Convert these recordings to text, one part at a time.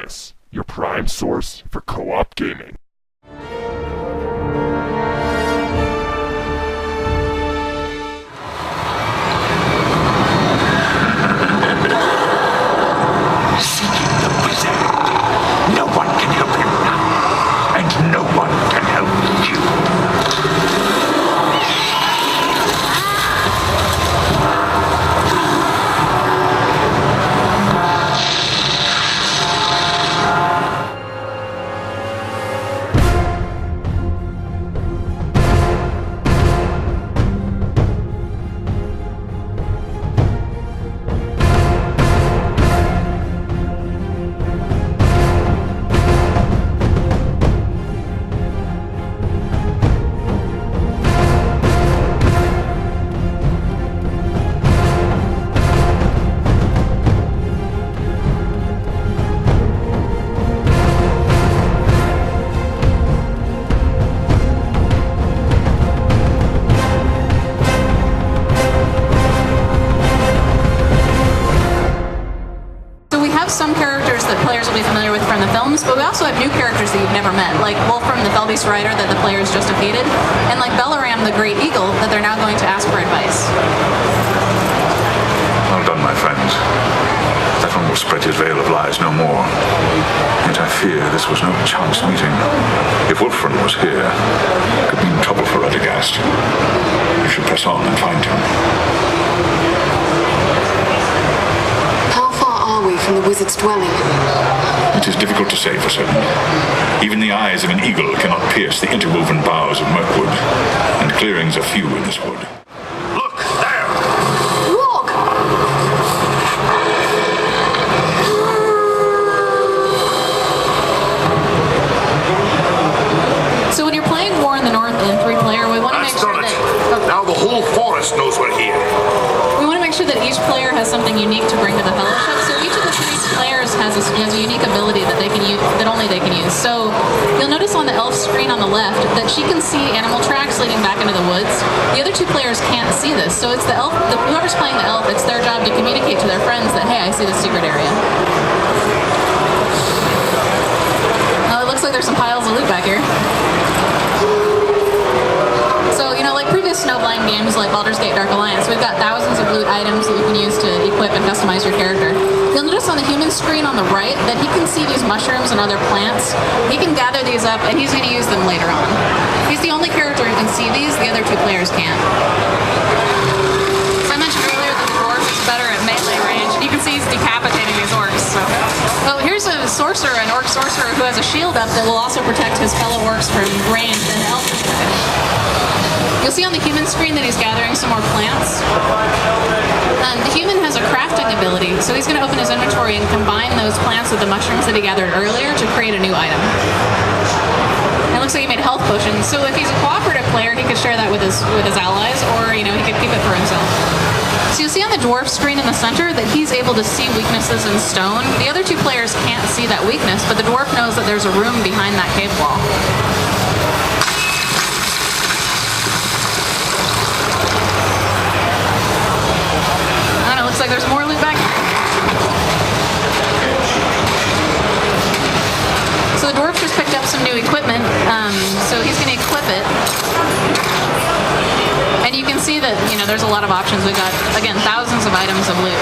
Co-Optimus, your prime source for co-op gaming. Seeking the wizard. No one can help him now, and no one can help you. Some characters that players will be familiar with from the films, but we also have new characters that you've never met, like Wolf from the Felbeast Rider that the players just defeated, and like Belaram the Great Eagle that they're now going to ask for advice. Well done, my friends. That one will spread his veil of lies no more. Yet I fear this was no chance meeting. If Wolfram was here, it could mean trouble for Radagast. We should press on and find him. From the wizard's dwelling. It is difficult to say for certain. Even the eyes of an eagle cannot pierce the interwoven boughs of Mirkwood, and clearings are few in this wood. Look, there! Look! So when you're playing War in the North in 3-player, we want to make sure that... Now the whole forest knows we're here. We want to make sure that each player has something unique to bring to the Fellowship. So each of the 3 players has a unique ability that they can use, that only they can use. So you'll notice on the elf screen on the left that she can see animal tracks leading back into the woods. The other 2 players can't see this. So it's the elf, whoever's playing the elf, it's their job to communicate to their friends that, hey, I see this secret area. Now it looks like there's some piles of loot back here. So, you know, like previous Snowblind games like Baldur's Gate Dark Alliance, we've got thousands of loot items that you can use to equip and customize your character. You'll notice on the human screen on the right that he can see these mushrooms and other plants. He can gather these up and he's going to use them later on. He's the only character who can see these, the other 2 players can't. So I mentioned earlier that the dwarf is better at melee range, and you can see he's decapitating these orcs. So. Oh, here's a sorcerer, an orc sorcerer who has a shield up that will also protect his fellow orcs from range and elf perspective. You'll see on the human screen that he's gathering some more plants. The human has a crafting ability, so he's going to open his inventory and combine those plants with the mushrooms that he gathered earlier to create a new item. It looks like he made health potions, so if he's a cooperative player, he could share that with his allies, or he could keep it for himself. So you'll see on the dwarf screen in the center that he's able to see weaknesses in stone. The other 2 players can't see that weakness, but the dwarf knows that there's a room behind that cave wall. Looks like there's more loot back. So the dwarf just picked up some new equipment, so he's going to equip it. And you can see that, you know, there's a lot of options. We've got, again, thousands of items of loot.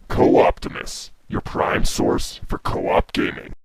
Co-Optimus, your prime source for co-op gaming.